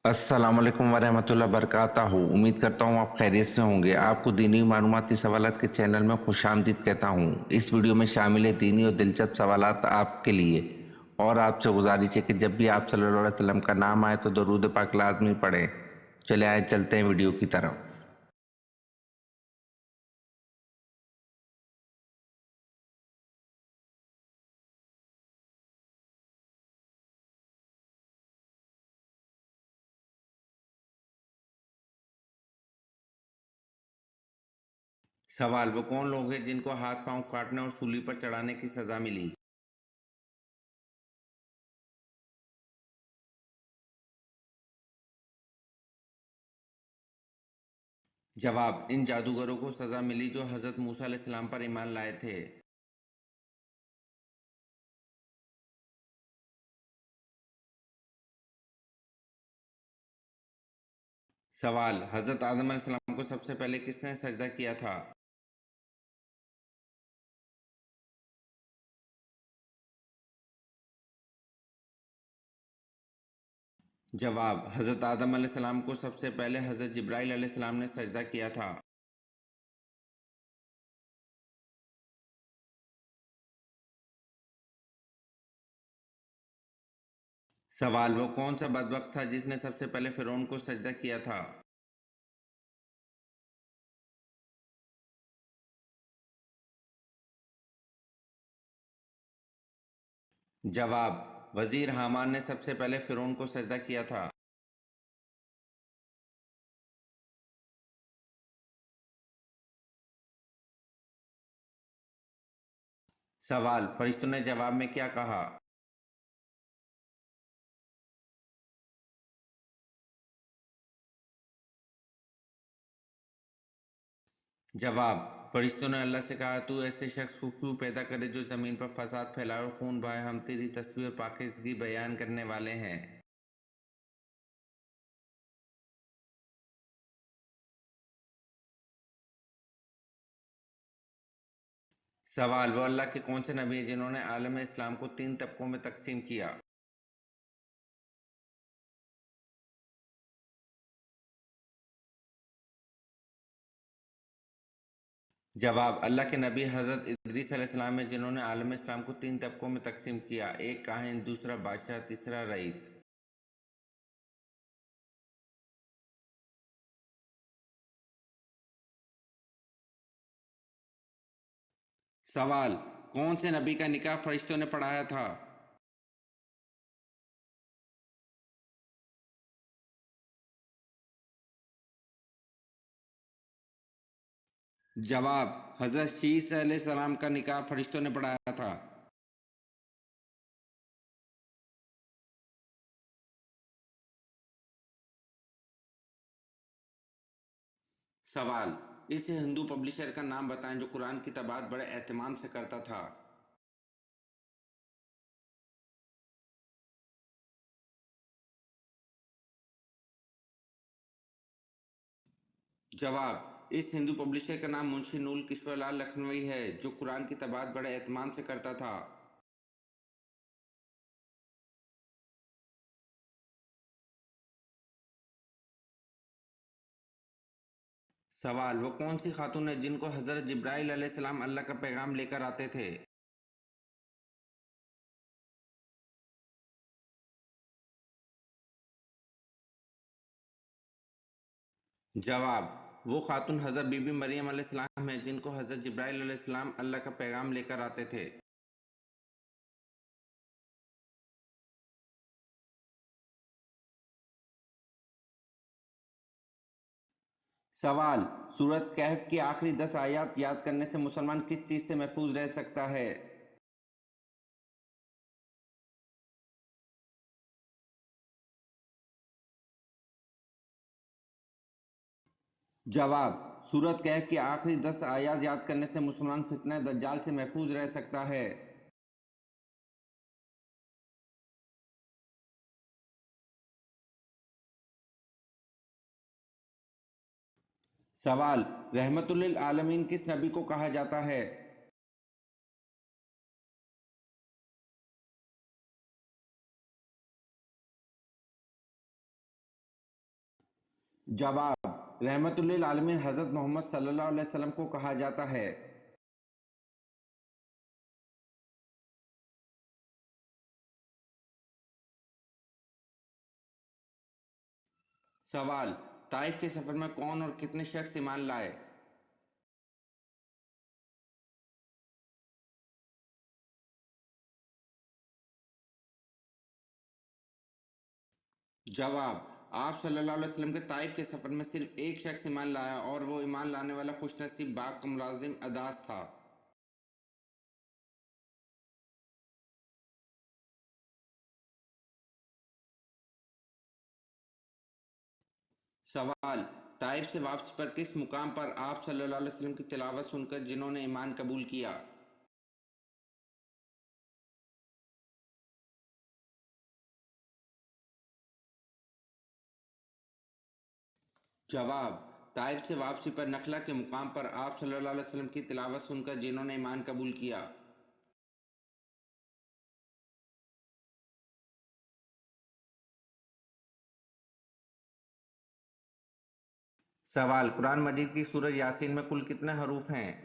अस्सलाम वालेकुम वरहमतुल्लाहि वबरकातुहू। उम्मीद करता हूँ आप खैरियत से होंगे। आपको दीनी मालूमाती सवालात के चैनल में खुशामदीद कहता हूँ। इस वीडियो में शामिल है दीनी और दिलचस्प सवालात आपके लिए। और आपसे गुजारिश है कि जब भी आप सल्लल्लाहु अलैहि वसल्लम का नाम आए तो दरूद पाक लाजमी पढ़ें। चले आए चलते हैं वीडियो की तरफ। सवाल: वो कौन लोग हैं जिनको हाथ पांव काटने और सूली पर चढ़ाने की सजा मिली? जवाब: इन जादूगरों को सजा मिली जो हजरत मूसा अलैहिस्सलाम पर ईमान लाए थे। सवाल: हजरत आदम अलैहिस्सलाम को सबसे पहले किसने सजदा किया था? जवाब: हजरत आदम अलैहिस्सलाम को सबसे पहले हजरत जिब्राइल अलैहिस्सलाम ने सजदा किया था। सवाल: वो कौन सा बदबख्त था जिसने सबसे पहले फिरौन को सजदा किया था? जवाब: वजीर हामान ने सबसे पहले फिरौन को सजदा किया था। सवाल: फरिश्तों ने जवाब में क्या कहा? जवाब: फरिश्तों ने अल्लाह से कहा, तू ऐसे शख्स को क्यों पैदा करे जो ज़मीन पर फसाद फैलाए और खून बहाए। हम तेरी तस्बीह और पाकीज़गी बयान करने वाले हैं। सवाल: वो अल्लाह के कौन से नबी हैं जिन्होंने आलम इस्लाम को 3 तबकों में तकसीम किया? जवाब: अल्लाह के नबी हज़रत इदरीस अलैहिस्सलाम हैं जिन्होंने आलम इस्लाम को 3 तबकों में तकसीम किया। एक काहिन, दूसरा बादशाह, तीसरा रईत। सवाल: कौन से नबी का निकाह फरिश्तों ने पढ़ाया था? जवाब: हज़रत शीस अलैहिस्सलाम का निकाह फरिश्तों ने पढ़ाया था। सवाल: इस हिंदू पब्लिशर का नाम बताएं जो कुरान की तबाअत बड़े एहतमाम से करता था। जवाब: इस हिंदू पब्लिशर का नाम मुंशी नूल किशोरलाल लखनवी है जो कुरान की तबाअत बड़े एहतमाम से करता था। सवाल: वो कौन सी खातून है जिनको हज़रत जिब्राइल अलैहिस्सलाम अल्लाह का पैगाम लेकर आते थे? जवाब: वो खातून हज़रत बीबी मरियम अलैहिस्सलाम है जिनको हज़रत जिब्राइल अलैहिस्सलाम अल्लाह का पैगाम लेकर आते थे। सवाल: सूरत कहफ की आखिरी 10 आयत याद करने से मुसलमान किस चीज़ से महफूज रह सकता है? जवाब: सूरत कहफ की आखिरी 10 आयत याद करने से मुसलमान फितने दज्जाल से महफूज रह सकता है। सवाल: रहमतुल लिल आलमीन किस नबी को कहा जाता है? जवाब, रहमतुल्लिल आलमीन हज़रत मोहम्मद सल्लल्लाहु अलैहि वसल्लम को कहा जाता है। सवाल, ताइफ के सफ़र में कौन और कितने शख्स ईमान लाए? जवाब, आप सल्लल्लाहु अलैहि वसल्लम के ताइफ के सफ़र में सिर्फ एक शख्स ईमान लाया और वो ईमान लाने वाला खुशनसीब बाग का मुलाजिम अदास था। सवाल, ताइफ से वापसी पर किस मुकाम पर आप सल्लल्लाहु अलैहि वसल्लम की तिलावत सुनकर जिन्होंने ईमान कबूल किया? जवाब, ताइफ से वापसी पर नखला के मुकाम पर आप सल्लल्लाहु अलैहि वसल्लम की तिलावत सुनकर जिन्होंने ईमान कबूल किया। सवाल, कुरान मजीद की सूरह यासीन में कुल कितने हरूफ हैं?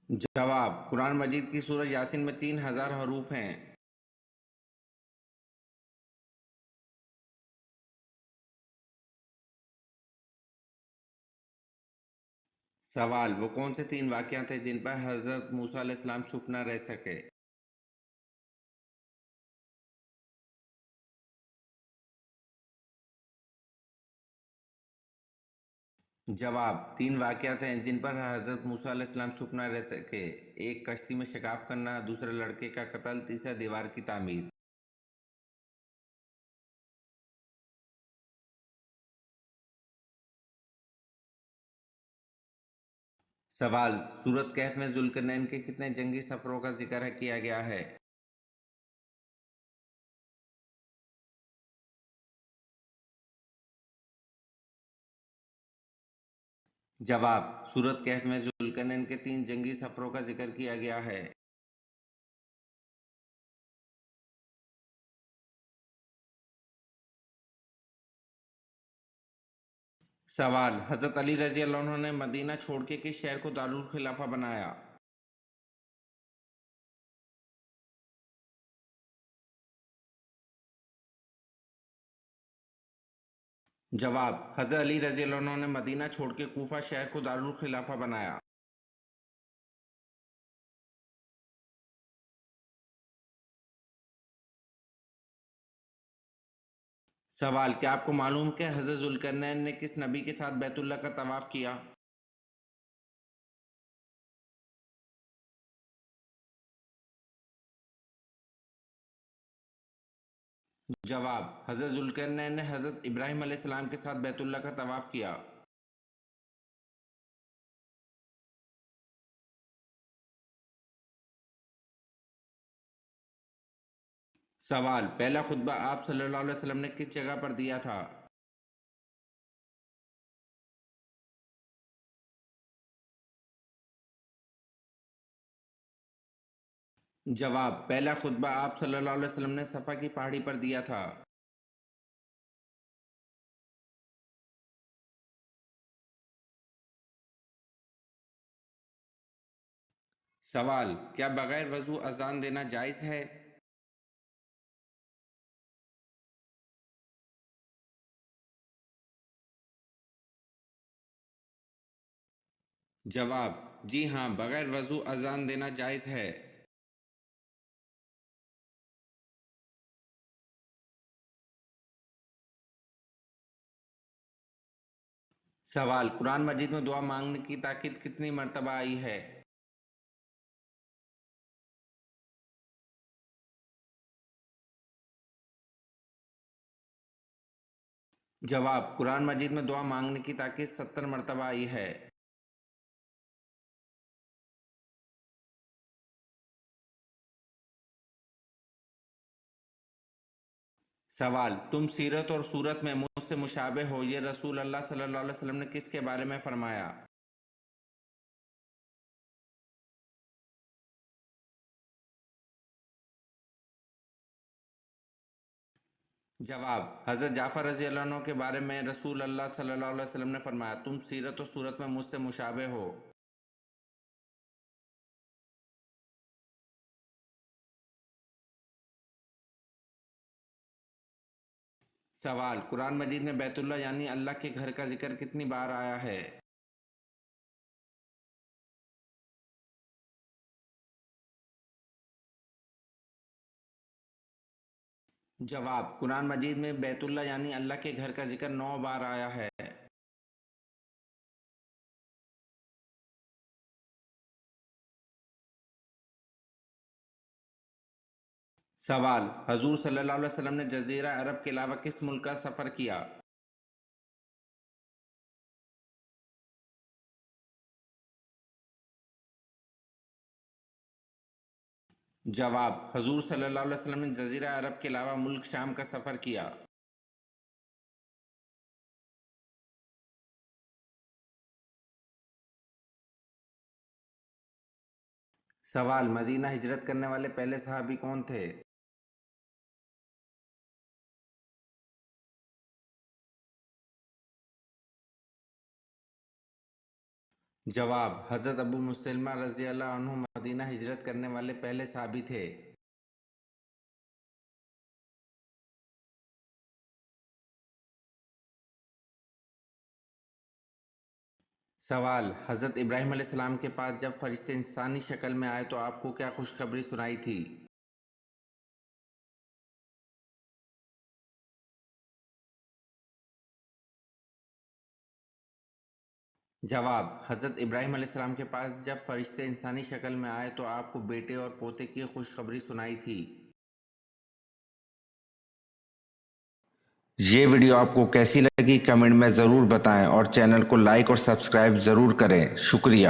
जवाब, कुरान मजीद की सूरह यासीन में 3000 हरूफ हैं। सवाल, वो कौन से 3 वाक़या थे जिन पर हज़रत मूसा अलैहिस्सलाम चुप न रह सके? जवाब, 3 वाक़यात हैं जिन पर हज़रत मूसा अलैहिस्सलाम चुप न रह सके। एक, कश्ती में शिकाफ करना, दूसरा लड़के का कत्ल, तीसरा दीवार की तामीर। सवाल, सूरत कहफ में ज़ुल्करनैन के कितने जंगी सफ़रों का जिक्र किया गया है? जवाब, सूरत कहफ में ज़ुल्करनैन के 3 जंगी सफ़रों का जिक्र किया गया है। सवाल, हज़रत अली रज़ी अल्लाह अन्हु ने मदीना छोड़ के किस शहर को दारुल खिलाफा बनाया? जवाब, हज़रत अली रज़ी अल्लाह अन्हु ने मदीना छोड़ के कूफा शहर को दारुल खिलाफा बनाया। सवाल, क्या आपको मालूम कि हज़रत ज़ुल्करनैन ने किस नबी के साथ बैतुल्लाह का तवाफ़ किया? जवाब, हज़रत ज़ुल्करनैन ने हज़रत इब्राहीम अलैहिस्सलाम के साथ बैतुल्लाह का तवाफ़ किया। सवाल, पहला खुतबा आप सल्लल्लाहु अलैहि वसल्लम ने किस जगह पर दिया था? जवाब, पहला खुतबा आप सल्लल्लाहु अलैहि वसल्लम ने सफ़ा की पहाड़ी पर दिया था। सवाल, क्या बगैर वज़ू अज़ान देना जायज़ है? जवाब, जी हाँ, बगैर वज़ू अज़ान देना जायज़ है। सवाल, कुरान मजीद में दुआ मांगने की ताकीद कितनी मरतबा आई है? जवाब, कुरान मजीद में दुआ मांगने की ताकीद 70 मरतबा आई है। सवाल, तुम सीरत और सूरत में मुझसे मुशाबे हो, ये रसूल अल्लाह सल्लल्लाहु अलैहि वसल्लम ने किसके बारे में फरमाया? جواب: حضرت جعفر رضی اللہ عنہ کے بارے میں رسول اللہ صلی اللہ علیہ وسلم نے فرمایا، تم سیرت و صورت میں مجھ سے مشابہ ہو۔ سوال: قرآن مجید میں بیت اللہ یعنی اللہ کے گھر کا ذکر کتنی بار آیا ہے؟ جواب: قرآن مجید میں بیت اللہ یعنی اللہ کے گھر کا ذکر 9 بار آیا ہے۔ سوال: حضور صلی اللہ علیہ وسلم نے جزیرہ عرب کے علاوہ کس ملک کا سفر کیا؟ جواب: حضور صلی اللہ علیہ وسلم نے جزیرہ عرب کے علاوہ ملک شام کا سفر کیا۔ سوال: مدینہ ہجرت کرنے والے پہلے صحابی کون تھے؟ جواب: حضرت ابو مسلمہ رضی اللہ عنہ مدینہ ہجرت کرنے والے پہلے صحابی تھے۔ سوال: حضرت ابراہیم علیہ السلام کے پاس جب فرشتے انسانی شکل میں آئے تو آپ کو کیا خوشخبری سنائی تھی؟ جواب: حضرت ابراہیم علیہ السلام کے پاس جب فرشتے انسانی شکل میں آئے تو آپ کو بیٹے اور پوتے کی خوشخبری سنائی تھی۔ یہ ویڈیو آپ کو کیسی لگی کمنٹ میں ضرور بتائیں اور چینل کو لائک اور سبسکرائب ضرور کریں۔ شکریہ۔